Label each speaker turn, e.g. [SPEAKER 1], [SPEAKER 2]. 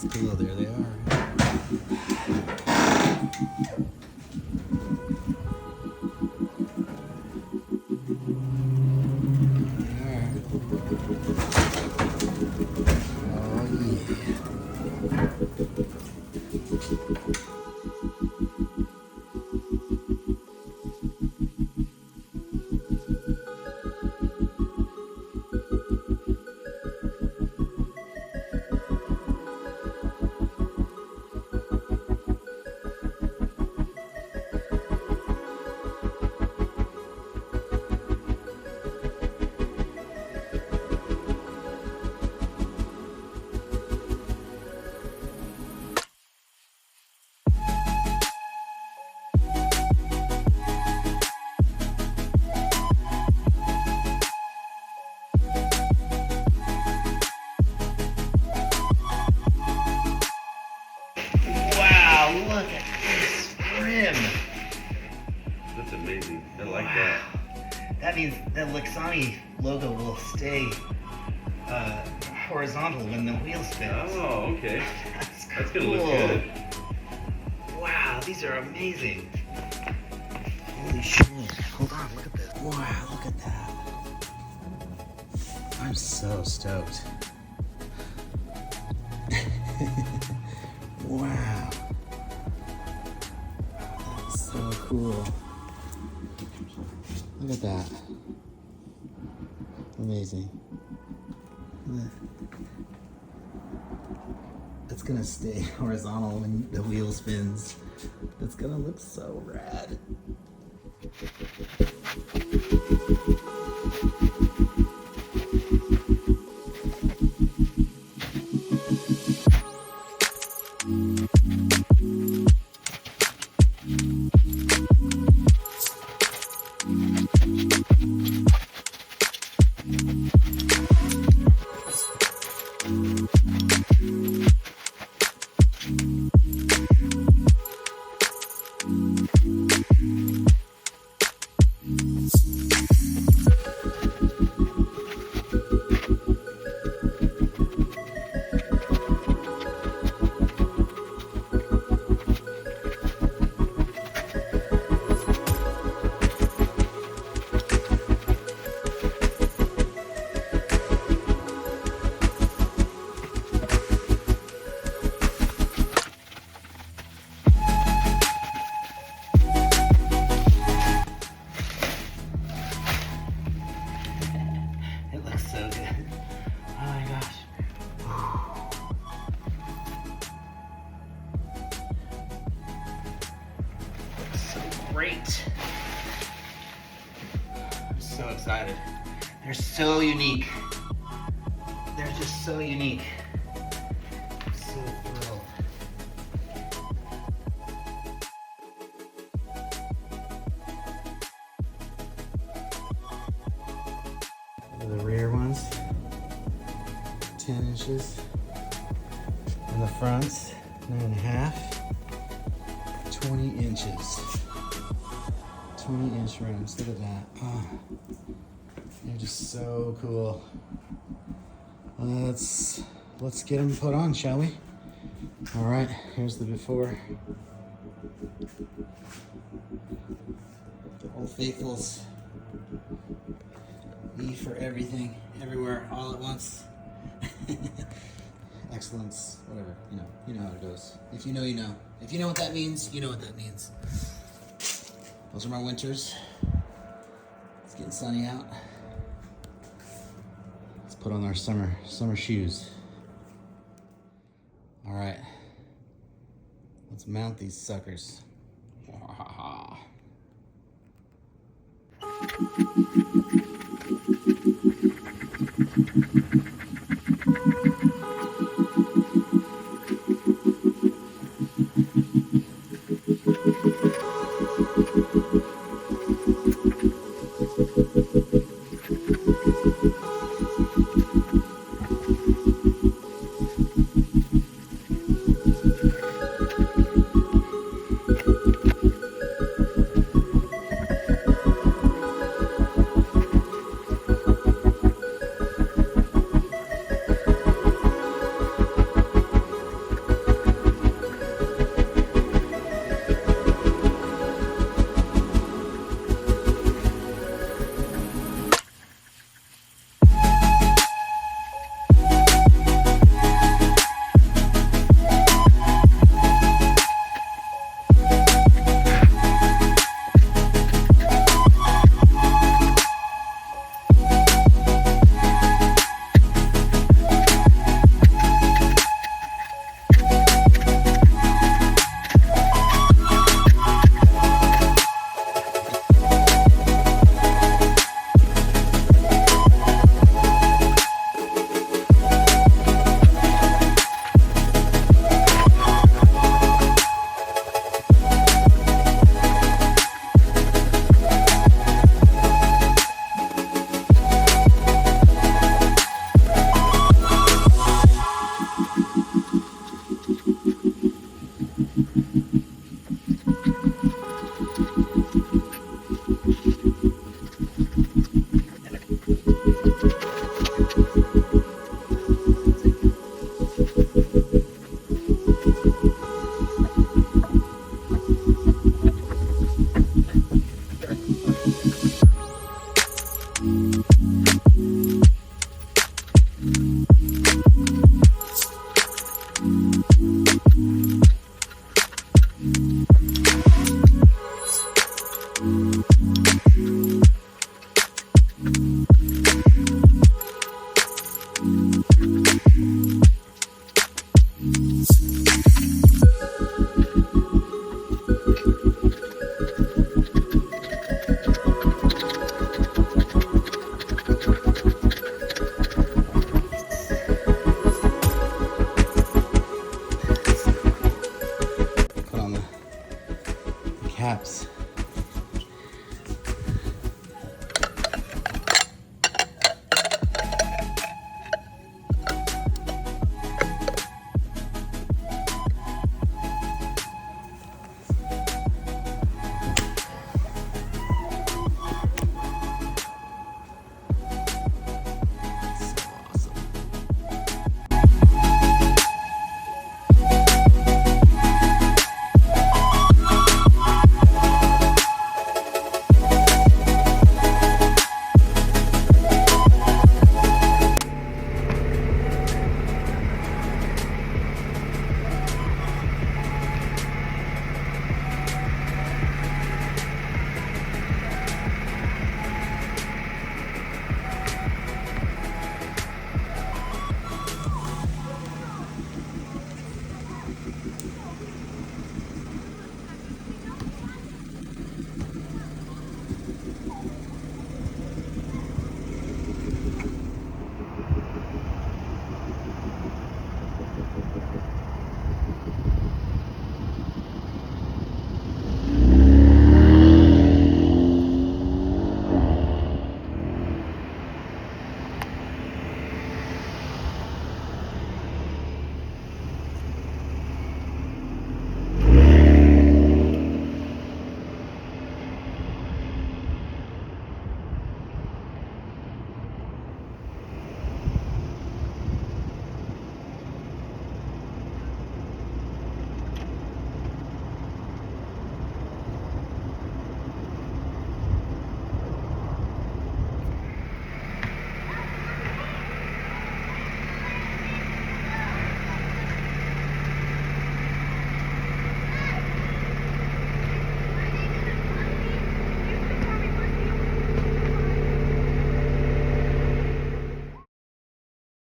[SPEAKER 1] That's cool. There they are.
[SPEAKER 2] Look at this rim.
[SPEAKER 3] That's amazing. I like
[SPEAKER 2] That means the Lexani logo will stay horizontal when the wheel spins.
[SPEAKER 3] Oh, okay.
[SPEAKER 2] That's
[SPEAKER 3] gonna look good.
[SPEAKER 2] Wow, these are amazing. Holy shit. Hold on, look at this. Wow, look at that.
[SPEAKER 1] I'm so stoked. Wow. That's so cool. Look at that. Amazing. It's gonna stay horizontal when the wheel spins. That's gonna look so rad.
[SPEAKER 2] It looks so good. Oh my gosh. Looks so great. I'm so excited. They're so unique. They're just so unique. I'm so thrilled.
[SPEAKER 1] The rear ones, 10 inches. And the fronts, 9.5, 20 inches. 20-inch rims, look at that. Oh, they're just so cool. Let's get them put on, shall we? All right, here's the before. The Old Faithfuls. E for everything, everywhere, all at once. Excellence, whatever, you know how it goes. If you know, you know. If you know what that means, you know what that means. Those are my winters. It's getting sunny out. Let's put on our summer shoes. All right, let's mount these suckers. Put on the caps.